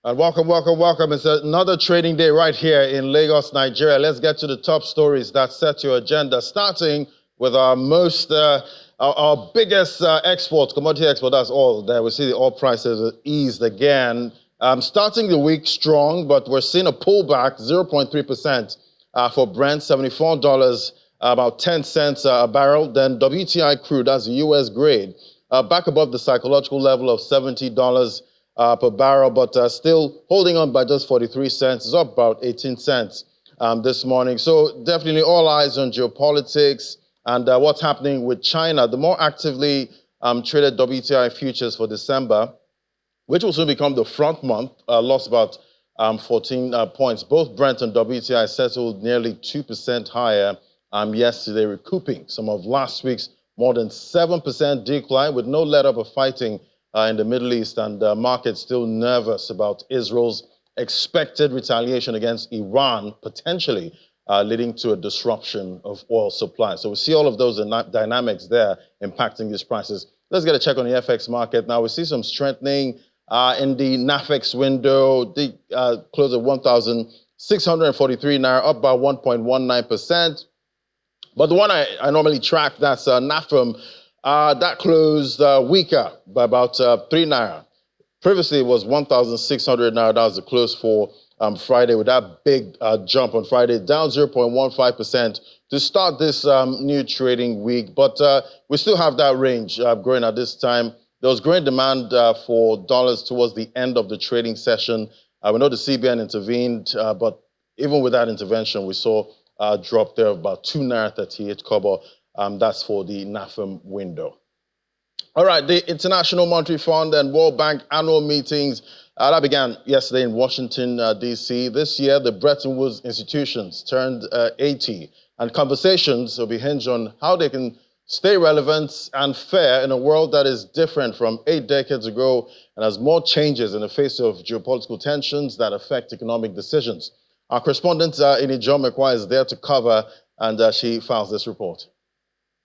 And welcome, welcome, welcome. It's another trading day right here in Lagos, Nigeria. Let's get to the top stories that set your agenda, starting with our biggest export, commodity export. That's all there. We see the oil prices eased again. Starting the week strong, but we're seeing a pullback, 0.3% for Brent, $74, about 10 cents a barrel. Then WTI crude, that's the U.S. grade, back above the psychological level of $70 per barrel, but still holding on by just 43 cents. It's up about 18 cents this morning. So definitely all eyes on geopolitics and what's happening with China. The more actively traded WTI futures for December, which will soon become the front month, lost about 14 points. Both Brent and WTI settled nearly 2% higher yesterday, recouping some of last week's more than 7% decline, with no let-up of fighting in the Middle East, and the market's still nervous about Israel's expected retaliation against Iran, potentially leading to a disruption of oil supply. So we see all of those dynamics there impacting these prices. Let's get a check on the FX market. Now we see some strengthening in the NAFEX window. The close at 1,643 naira, up by 1.19%. But the one I normally track, that's NAFEM, that closed weaker by about 3 naira. Previously, it was 1,600 naira. That was the close for Friday, with that big jump on Friday, down 0.15% to start this new trading week. But we still have that range growing at this time. There was growing demand for dollars towards the end of the trading session. We know the CBN intervened, but even with that intervention, we saw a drop there of about 2 naira 38 kobo. That's for the NAFEM window. All right, the International Monetary Fund and World Bank annual meetings that began yesterday in Washington, D.C. This year, the Bretton Woods institutions turned 80, and conversations will be hinged on how they can stay relevant and fair in a world that is different from 8 decades ago and has more changes in the face of geopolitical tensions that affect economic decisions. Our correspondent, Inijo Mekwa, is there to cover, and she files this report.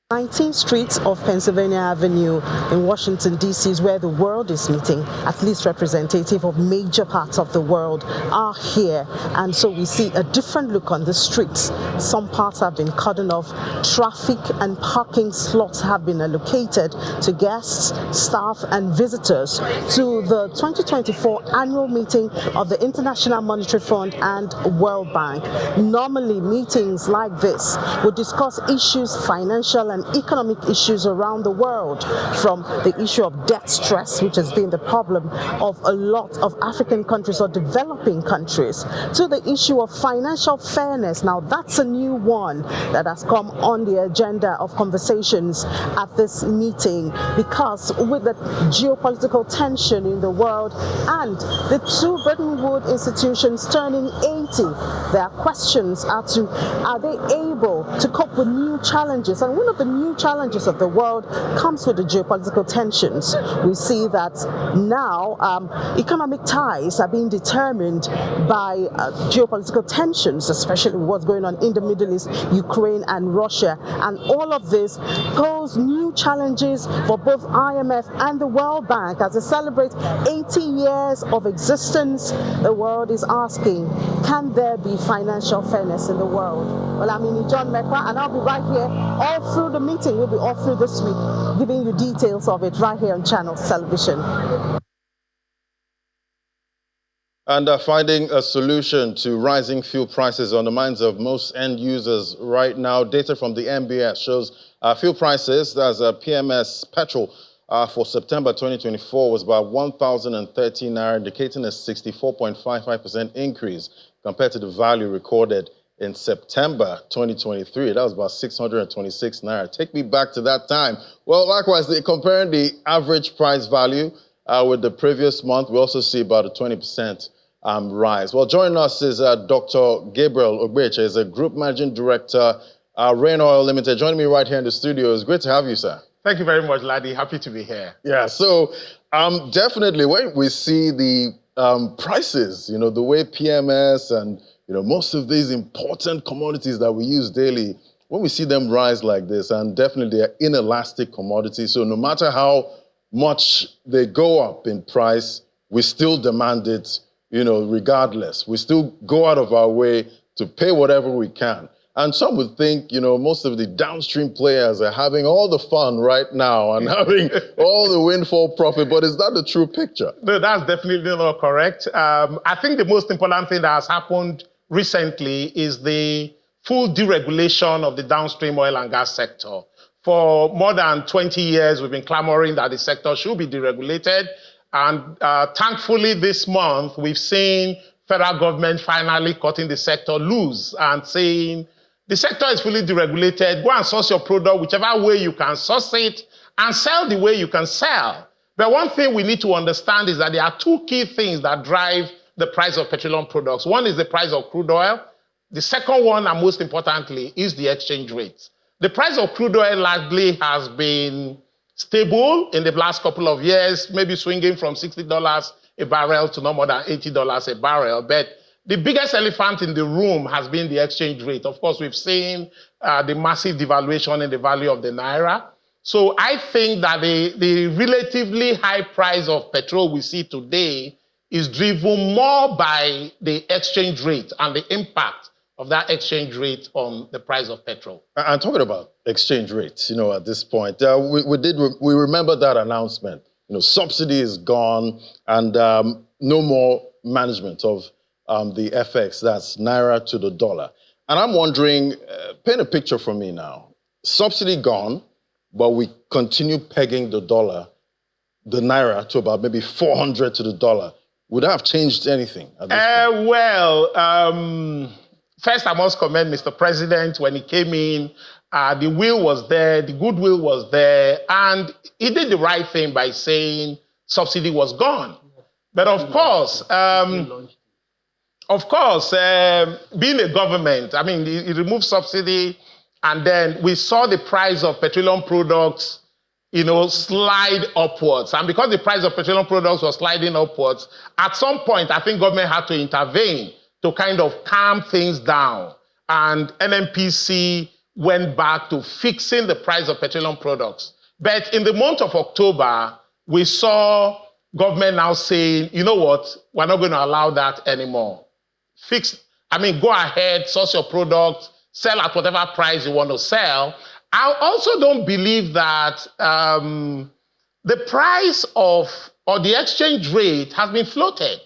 19th Street of Pennsylvania Avenue in Washington, D.C. is where the world is meeting. At least representative of major parts of the world are here. And so we see a different look on the streets. Some parts have been cordoned off. Traffic and parking slots have been allocated to guests, staff, and visitors to the 2024 annual meeting of the International Monetary Fund and World Bank. Normally, meetings like this would discuss issues, financial and economic issues around the world, from the issue of debt stress, which has been the problem of a lot of African countries or developing countries, to the issue of financial fairness. Now, that's a new one that has come on the agenda of conversations at this meeting, because with the geopolitical tension in the world and the two Bretton Woods institutions turning 80, there are questions as to, are they able to cope with new challenges? And one of the new challenges of the world comes with the geopolitical tensions. We see that now economic ties are being determined by geopolitical tensions, especially what's going on in the Middle East, Ukraine and Russia. And all of this pose new challenges for both IMF and the World Bank. As they celebrate 80 years of existence, the world is asking, can there be financial fairness in the world? Well, I'm Inijo Mekwa, and I'll be right here all through the meeting. We'll be all through this week, giving you details of it right here on Channels Television. And finding a solution to rising fuel prices on the minds of most end users right now. Data from the MBS shows fuel prices, as PMS petrol for September 2024 was about 1,013 naira, indicating a 64.55% increase compared to the value recorded in September 2023. That was about 626 naira. Take me back to that time. Well, likewise, comparing the average price value with the previous month, we also see about a 20% rise. Well, joining us is Dr. Gabriel Ogbeche, is a Group Managing Director, Rain Oil Limited. Joining me right here in the studio. It's great to have you, sir. Thank you very much, Laddie. Happy to be here. Yeah, so definitely when we see the prices, you know, the way PMS and most of these important commodities that we use daily, when we see them rise like this, and definitely they're inelastic commodities, so no matter how much they go up in price, we still demand it regardless. We still go out of our way to pay whatever we can. And some would think, most of the downstream players are having all the fun right now and having all the windfall profit, but is that the true picture? No, that's definitely not correct. I think the most important thing that has happened recently is the full deregulation of the downstream oil and gas sector. For more than 20 years, we've been clamoring that the sector should be deregulated. And thankfully, this month, we've seen federal government finally cutting the sector loose and saying, the sector is fully deregulated. Go and source your product whichever way you can source it and sell the way you can sell. But one thing we need to understand is that there are two key things that drive the price of petroleum products. One is the price of crude oil. The second one, and most importantly, is the exchange rate. The price of crude oil largely has been stable in the last couple of years, maybe swinging from $60 a barrel to no more than $80 a barrel. But the biggest elephant in the room has been the exchange rate. Of course, we've seen the massive devaluation in the value of the naira. So I think that the relatively high price of petrol we see today is driven more by the exchange rate and the impact of that exchange rate on the price of petrol. And talking about exchange rates, at this point, we remember that announcement. Subsidy is gone and no more management of the FX, that's naira to the dollar. And I'm wondering, paint a picture for me now. Subsidy gone, but we continue pegging the naira to about maybe 400 to the dollar. Would that have changed anything at this point? First I must commend Mr. President. When he came in, the will was there, the goodwill was there, and he did the right thing by saying subsidy was gone. But of course, being a government, he removed subsidy, and then we saw the price of petroleum products, slide upwards. And because the price of petroleum products was sliding upwards, at some point, I think government had to intervene to kind of calm things down. And NNPC went back to fixing the price of petroleum products. But in the month of October, we saw government now saying, you know what, we're not going to allow that anymore. Go ahead, source your product, sell at whatever price you want to sell. I also don't believe that the price of, or the exchange rate has been floated.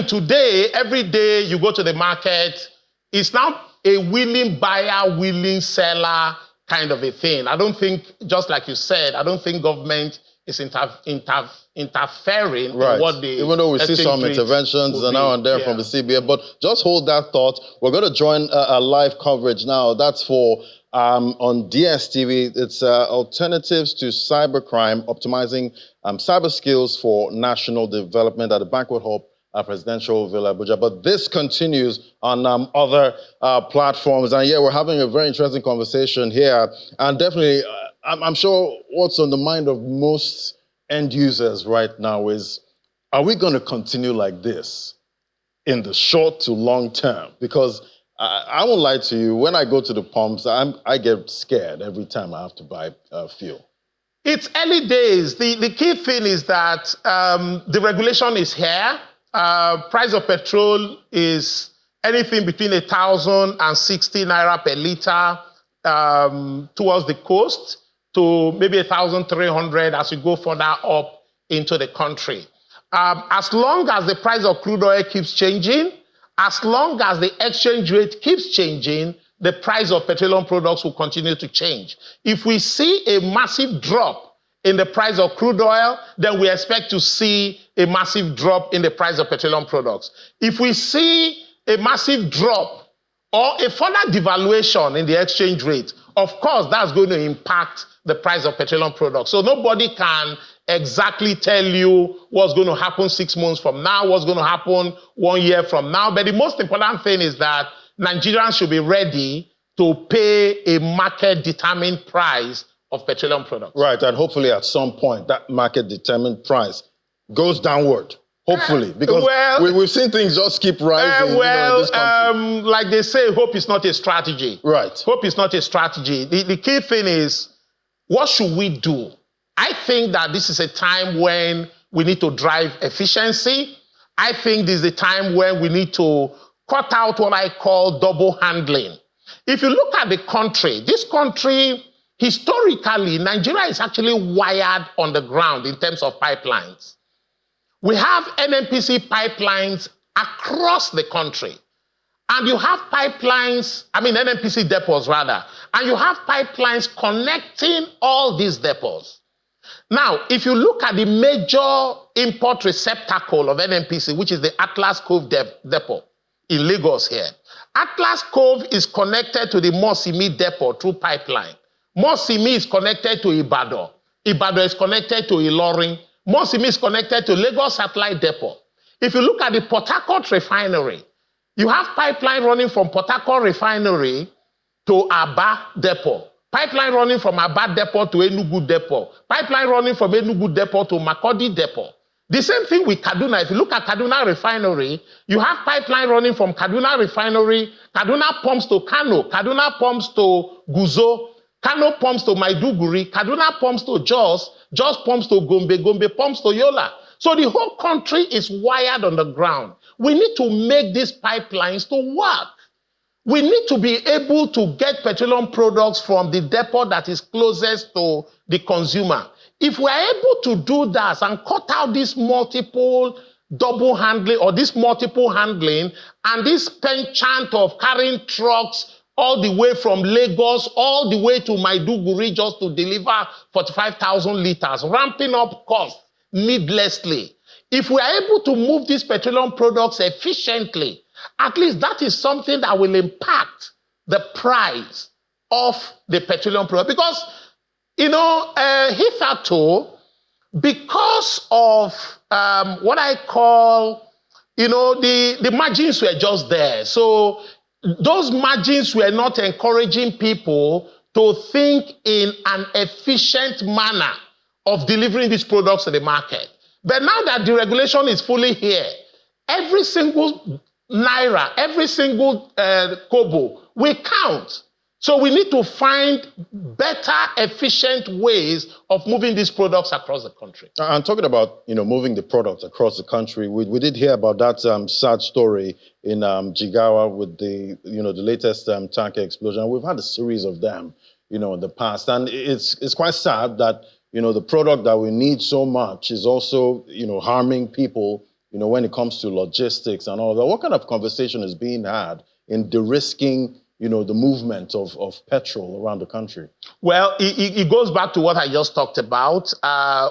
Today, every day you go to the market, it's now a willing buyer, willing seller kind of a thing. I don't think, just like you said, I don't think government is interfering in what the even though we see some interventions now and then from the CBA. But just hold that thought. We're going to join a live coverage now. That's for on DSTV. It's Alternatives to Cybercrime, Optimizing Cyber Skills for National Development at the Banquet Hall, Presidential Villa Abuja. But this continues on other platforms. And yeah, we're having a very interesting conversation here. And definitely, I'm sure what's on the mind of most end users right now is, are we going to continue like this in the short to long term? Because I won't lie to you, when I go to the pumps, I get scared every time I have to buy fuel. It's early days. The key thing is that the regulation is here. Price of petrol is anything between 1,060 naira per liter towards the coast to maybe 1,300 as you go further up into the country. As long as the price of crude oil keeps changing, as long as the exchange rate keeps changing, the price of petroleum products will continue to change. If we see a massive drop in the price of crude oil, then we expect to see a massive drop in the price of petroleum products. If we see a massive drop or a further devaluation in the exchange rate, of course, that's going to impact the price of petroleum products. So nobody can exactly tell you what's going to happen 6 months from now, what's going to happen 1 year from now. But the most important thing is that Nigerians should be ready to pay a market-determined price of petroleum products. Right, and hopefully at some point that market-determined price goes downward. Hopefully, because we've seen things just keep rising in this country. Like they say, hope is not a strategy. Right. Hope is not a strategy. The key thing is, what should we do? I think that this is a time when we need to drive efficiency. I think this is the time where we need to cut out what I call double handling. If you look at the country, this country, historically, Nigeria is actually wired on the ground in terms of pipelines. We have NNPC pipelines across the country. And you have pipelines, NNPC depots rather, and you have pipelines connecting all these depots. Now, if you look at the major import receptacle of NNPC, which is the Atlas Cove depot in Lagos here, Atlas Cove is connected to the Mosimi depot through pipeline. Mosimi is connected to Ibadan. Ibadan is connected to Ilorin. Mosimi is connected to Lagos Satellite Depot. If you look at the Port Harcourt refinery, you have pipeline running from Port Harcourt refinery to Aba Depot. Pipeline running from Aba Depot to Enugu Depot. Pipeline running from Enugu Depot to Makurdi Depot. The same thing with Kaduna. If you look at Kaduna refinery, you have pipeline running from Kaduna refinery. Kaduna pumps to Kano. Kaduna pumps to Guzo. Kano pumps to Maiduguri. Kaduna pumps to Jos. Jos pumps to Gombe. Gombe pumps to Yola. So the whole country is wired on the ground. We need to make these pipelines to work. We need to be able to get petroleum products from the depot that is closest to the consumer. If we are able to do that and cut out this multiple double handling or this multiple handling and this penchant of carrying trucks all the way from Lagos, all the way to Maiduguri just to deliver 45,000 liters, ramping up costs needlessly. If we are able to move these petroleum products efficiently, at least that is something that will impact the price of the petroleum product. Because, hitherto, because of what I call, the margins were just there. So those margins were not encouraging people to think in an efficient manner of delivering these products to the market. But now that the regulation is fully here, every single naira, every single kobo will count. So we need to find better, efficient ways of moving these products across the country. And talking about, moving the products across the country, we did hear about that sad story in Jigawa with the, the latest tanker explosion. We've had a series of them, in the past. And it's quite sad that, the product that we need so much is also, harming people, when it comes to logistics and all that. What kind of conversation is being had in de-risking, the movement of petrol around the country? Well, it goes back to what I just talked about.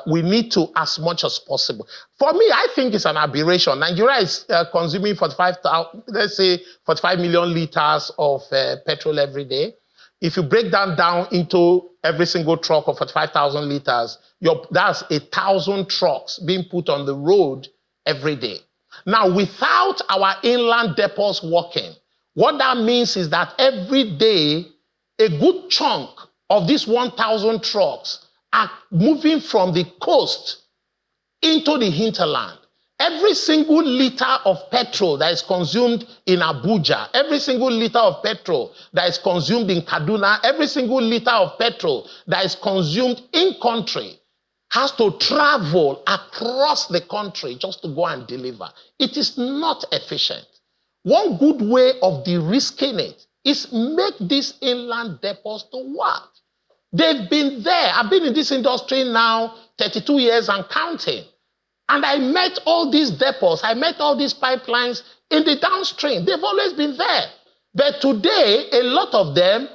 We need to, as much as possible. For me, I think it's an aberration. Nigeria is consuming 45 million liters of petrol every day. If you break that down into every single truck of 45,000 liters, that's 1,000 trucks being put on the road every day. Now, without our inland depots working, what that means is that every day, a good chunk of these 1,000 trucks are moving from the coast into the hinterland. Every single liter of petrol that is consumed in Abuja, every single liter of petrol that is consumed in Kaduna, every single liter of petrol that is consumed in country has to travel across the country just to go and deliver. It is not efficient. One good way of de-risking it is make these inland depots to work. They've been there. I've been in this industry now 32 years and counting. And I met all these depots, I met all these pipelines in the downstream. They've always been there. But today, a lot of them,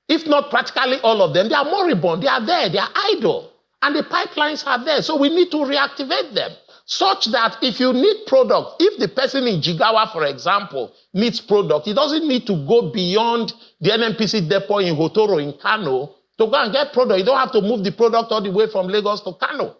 if not practically all of them, they are moribund. They are there, they are idle. And the pipelines are there. So we need to reactivate them such that if you need product, if the person in Jigawa, for example, needs product, he doesn't need to go beyond the NNPC depot in Hotoro in Kano to go and get product. You don't have to move the product all the way from Lagos to Kano.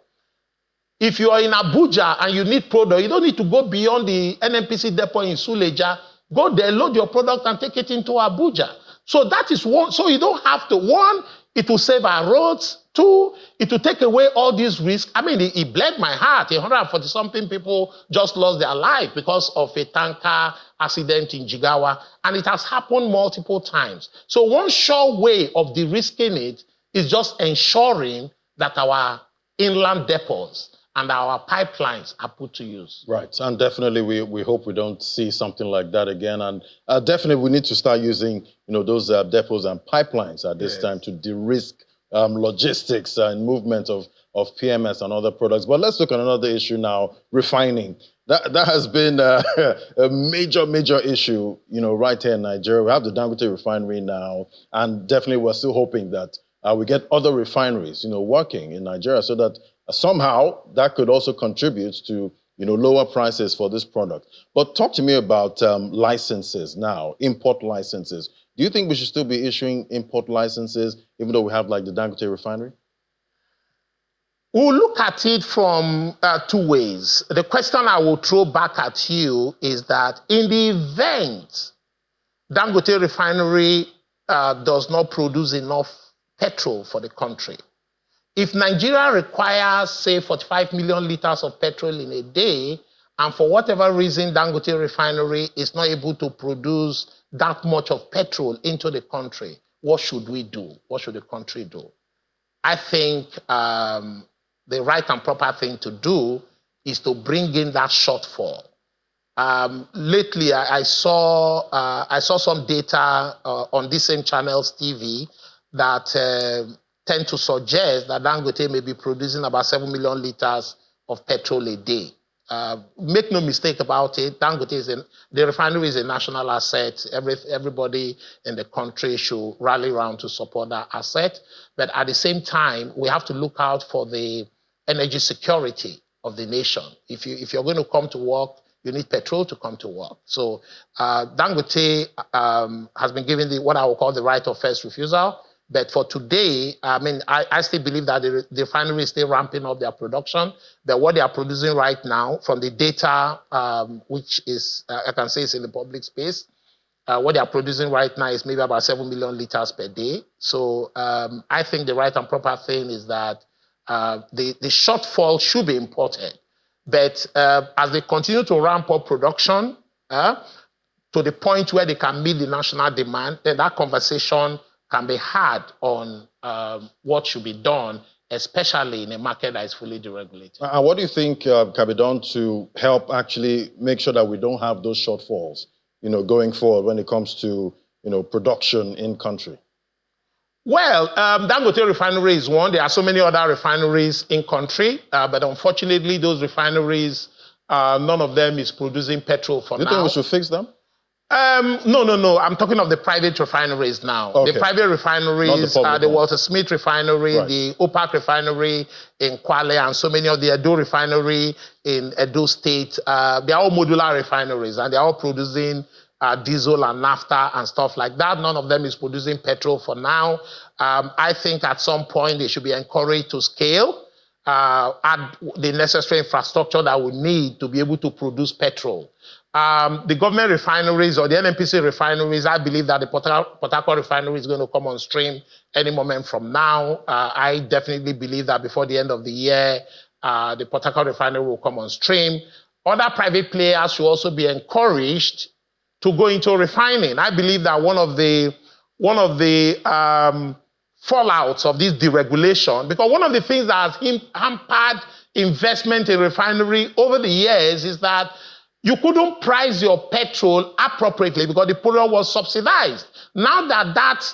If you are in Abuja and you need product, you don't need to go beyond the NNPC depot in Suleja. Go there, load your product and take it into Abuja. So that is one. So you don't have to. One, it will save our roads. Two, it will take away all these risks. I mean, it bled my heart. 140-something people just lost their life because of a tanker accident in Jigawa. And it has happened multiple times. So one sure way of de-risking it is just ensuring that our inland depots and our pipelines are put to use. Right, and definitely we hope we don't see something like that again. And definitely we need to start using those depots and pipelines at this time to de-risk logistics and movement of PMS and other products. But let's look at another issue now: refining. That has been a major issue, right here in Nigeria. We have the Dangote refinery now, and definitely we're still hoping that we get other refineries, working in Nigeria, so that somehow that could also contribute to lower prices for this product. But talk to me about licenses now, import licenses. Do you think we should still be issuing import licenses even though we have like the Dangote refinery? We'll look at it from two ways. The question I will throw back at you is that in the event Dangote refinery does not produce enough petrol for the country, if Nigeria requires, say, 45 million liters of petrol in a day, and for whatever reason Dangote refinery is not able to produce that much of petrol into the country, what should we do? What should the country do? I think the right and proper thing to do is to bring in that shortfall. Lately, I saw some data on these same channels, TV, that tend to suggest that Dangote may be producing about 7 million liters of petrol a day. Make no mistake about it, Dangote the refinery is a national asset. Everybody in the country should rally around to support that asset. But at the same time, we have to look out for the energy security of the nation. If you're going to come to work, you need petrol to come to work. So Dangote has been given what I will call the right of first refusal. But for today, I still believe that the refinery is still ramping up their production. But what they are producing right now, from the data, which is, I can say, is in the public space, what they are producing right now is maybe about 7 million liters per day. So I think the right and proper thing is that the shortfall should be imported. But as they continue to ramp up production to the point where they can meet the national demand, then that conversation can be had on what should be done, especially in a market that is fully deregulated. And what do you think can be done to help actually make sure that we don't have those shortfalls, going forward when it comes to, production in country? Well, Dangote refinery is one. There are so many other refineries in country, but unfortunately, those refineries, none of them is producing petrol for now. Do you think we should fix them? No. I'm talking of the private refineries now. Okay. The private refineries, the Walter Smith refinery, right, the OPAC refinery in Kwale, and so many of the Edo refinery in Edo State. They're all modular refineries, and they're all producing diesel and naphtha and stuff like that. None of them is producing petrol for now. I think at some point they should be encouraged to scale, add the necessary infrastructure that we need to be able to produce petrol. The government refineries or the NNPC refineries, I believe that the Port Harcourt refinery is going to come on stream any moment from now. I definitely believe that before the end of the year, the Port Harcourt refinery will come on stream. Other private players should also be encouraged to go into refining. I believe that one of the fallouts of this deregulation, because one of the things that has hampered investment in refinery over the years is that you couldn't price your petrol appropriately because the petrol was subsidized. Now that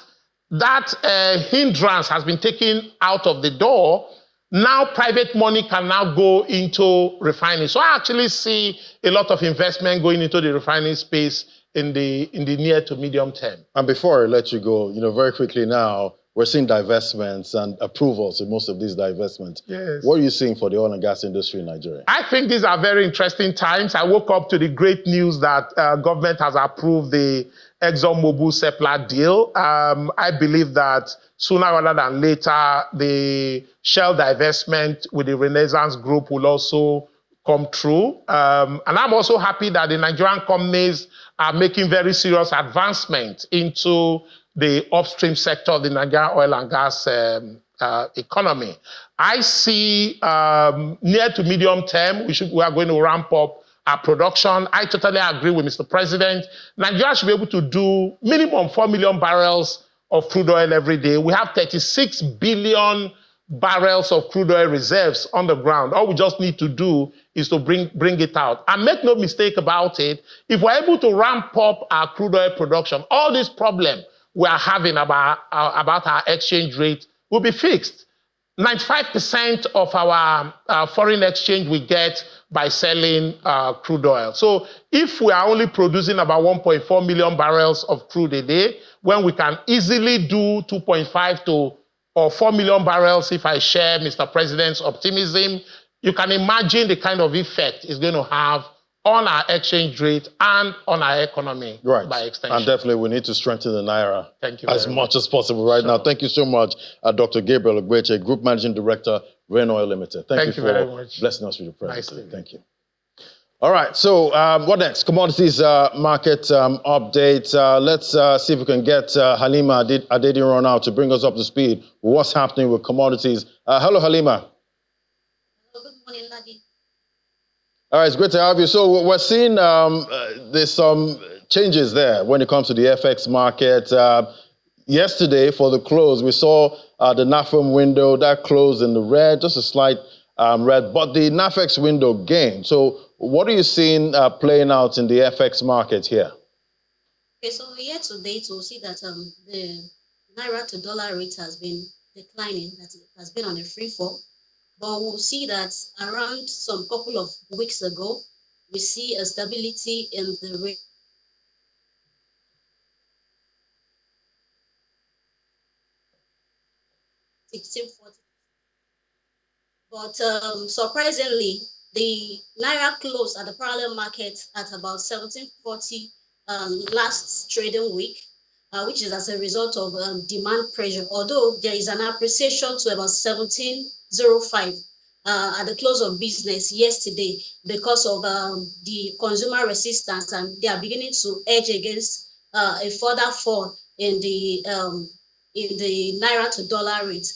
hindrance has been taken out of the door, now private money can now go into refining. So I actually see a lot of investment going into the refining space in the near to medium term. And before I let you go, very quickly now, we're seeing divestments and approvals in most of these divestments. Yes. What are you seeing for the oil and gas industry in Nigeria? I think these are very interesting times. I woke up to the great news that government has approved the ExxonMobil Seplat deal. I believe that sooner rather than later, the Shell divestment with the Renaissance Group will also come true. And I'm also happy that the Nigerian companies are making very serious advancement into the upstream sector of the Nigerian oil and gas economy. I see near to medium term, we are going to ramp up our production. I totally agree with Mr. President. Nigeria should be able to do minimum 4 million barrels of crude oil every day. We have 36 billion barrels of crude oil reserves on the ground. All we just need to do is to bring it out. And make no mistake about it, if we're able to ramp up our crude oil production, all this problem we are having about our exchange rate will be fixed. 95% of our foreign exchange we get by selling crude oil. So if we are only producing about 1.4 million barrels of crude a day, when we can easily do 2.5 to or 4 million barrels, if I share Mr. President's optimism, you can imagine the kind of effect it's going to have on our exchange rate and on our economy by extension. And definitely we need to strengthen the Naira as much as possible now. Thank you so much, Dr. Gabriel Ogbeche, Group Managing Director, Rain Oil Limited. Thank you very much. Blessing us with your presence. Nice. Thank you. All right, so what next? Commodities market update. Let's see if we can get Halima Adediran now to bring us up to speed with what's happening with commodities. Hello, Halima. Good morning, Nadi. All right, it's great to have you. So we're seeing there's some changes there when it comes to the FX market. Yesterday, for the close, we saw the NAFEM window that closed in the red, just a slight red, but the NAFEX window gained. So what are you seeing playing out in the FX market here? Okay, so year to date, we'll see that the Naira to dollar rate has been declining, that it has been on a free fall. But we'll see that around some couple of weeks ago, we see a stability in the rate. But surprisingly, the Naira closed at the parallel market at about 1740 last trading week, which is as a result of demand pressure, although there is an appreciation to about 1705 at the close of business yesterday because of the consumer resistance, and they are beginning to edge against a further fall in the Naira to dollar rate.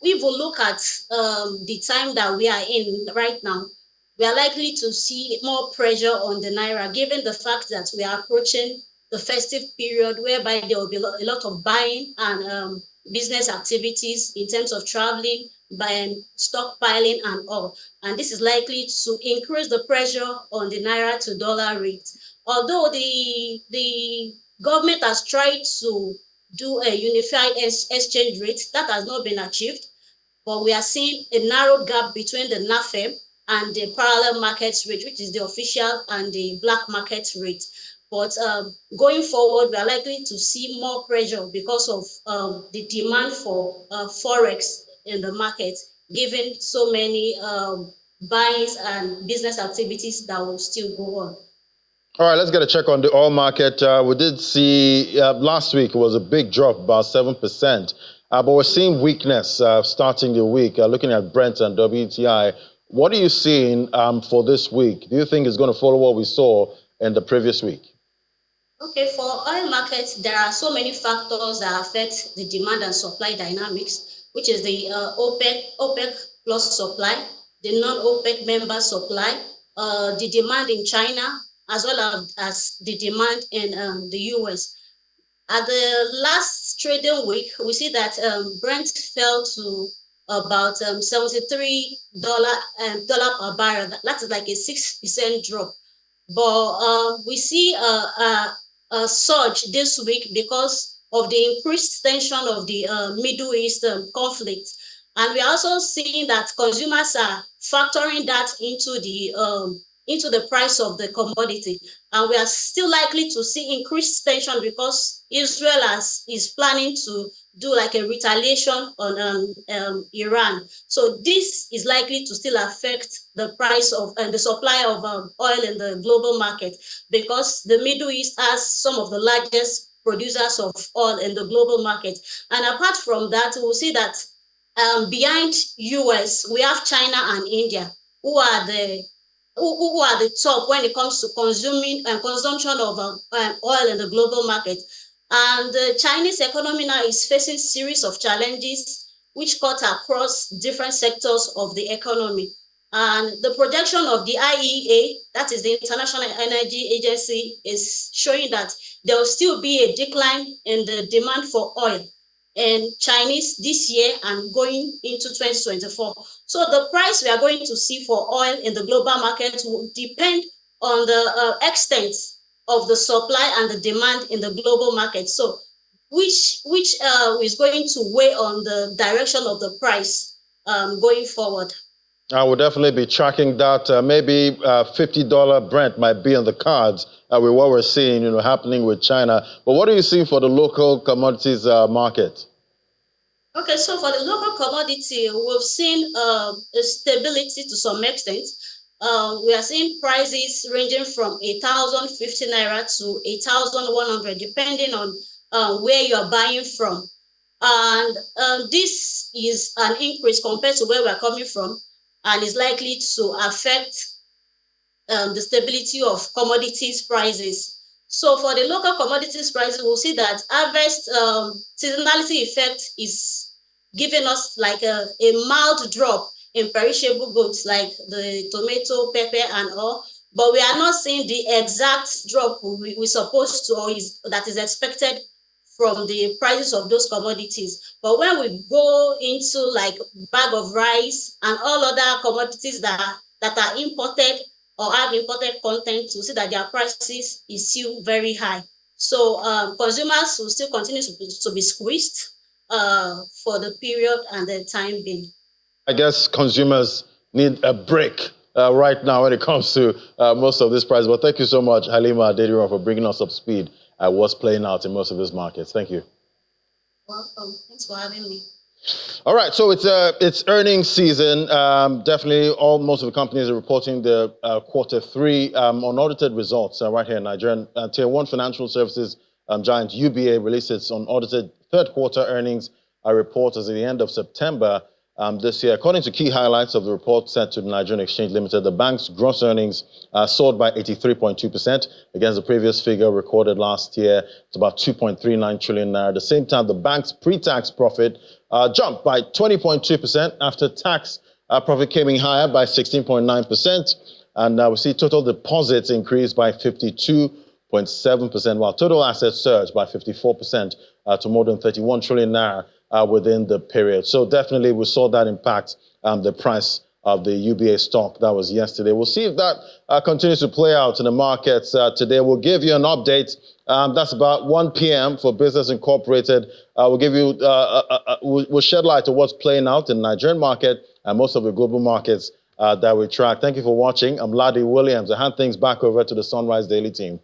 If we look at the time that we are in right now, we are likely to see more pressure on the Naira, given the fact that we are approaching the festive period whereby there will be a lot of buying and business activities in terms of traveling, buying, stockpiling and all. And this is likely to increase the pressure on the Naira to dollar rate. Although the government has tried to do a unified exchange rate, that has not been achieved, but we are seeing a narrow gap between the NAFEM and the parallel market rate, which is the official and the black market rate. But going forward, we are likely to see more pressure because of the demand for Forex in the market, given so many buys and business activities that will still go on. All right, let's get a check on the oil market. We did see last week it was a big drop, about 7%. But we're seeing weakness starting the week, looking at Brent and WTI. What are you seeing for this week? Do you think it's going to follow what we saw in the previous week? Okay, for oil markets, there are so many factors that affect the demand and supply dynamics, which is the OPEC plus supply, the non-OPEC member supply, the demand in China, as well as the demand in the US. At the last trading week, we see that Brent fell to about $73 per barrel. That is like a 6% drop. But we see a surge this week because of the increased tension of the Middle East conflict. And we are also seeing that consumers are factoring that into the price of the commodity. And we are still likely to see increased tension because Israel is planning to do like a retaliation on Iran. So this is likely to still affect the price of and the supply of oil in the global market, because the Middle East has some of the largest producers of oil in the global market. And apart from that, we'll see that behind US, we have China and India, who are the top when it comes to consuming and consumption of oil in the global market. And the Chinese economy now is facing a series of challenges which cut across different sectors of the economy. And the projection of the IEA, that is the International Energy Agency, is showing that there will still be a decline in the demand for oil and Chinese this year and going into 2024. So the price we are going to see for oil in the global market will depend on the extent of the supply and the demand in the global market. So which is going to weigh on the direction of the price going forward. I will definitely be tracking that. Maybe $50 Brent might be on the cards with what we're seeing, happening with China. But what are you seeing for the local commodities market? Okay, so for the local commodity, we've seen a stability to some extent. We are seeing prices ranging from 1,050 naira to 1,100, depending on where you are buying from. And this is an increase compared to where we're coming from, and is likely to affect the stability of commodities prices. So for the local commodities prices, we'll see that harvest seasonality effect is giving us like a mild drop in perishable goods like the tomato, pepper, and all. But we are not seeing the exact drop we're supposed to, or that is expected from the prices of those commodities. But when we go into like bag of rice and all other commodities that are imported or have imported content, to see that their prices is still very high. So consumers will still continue to be squeezed for the period and the time being. I guess consumers need a break right now when it comes to most of this price. But thank you so much, Halima Adediran, for bringing us up to speed at what's playing out in most of these markets. Thank you. Welcome. Thanks for having me. All right, so it's earnings season. Definitely, most of the companies are reporting their Q3 unaudited results right here in Nigeria. Tier 1 financial services giant UBA released its unaudited third quarter earnings report as at the end of September this year. According to key highlights of the report sent to the Nigerian Exchange Limited, the bank's gross earnings soared by 83.2% against the previous figure recorded last year. It's about 2.39 trillion naira. At the same time, the bank's pre-tax profit jumped by 20.2%. After tax, profit came in higher by 16.9%. And we see total deposits increased by 52.7%, while total assets surged by 54% to more than 31 trillion naira within the period. So definitely we saw that impact the price of the UBA stock. That was yesterday. We'll see if that continues to play out in the markets today. We'll give you an update. That's about 1 p.m. for Business Incorporated. We'll give you, we'll shed light to what's playing out in the Nigerian market and most of the global markets that we track. Thank you for watching. I'm Ladi Williams. I hand things back over to the Sunrise Daily team.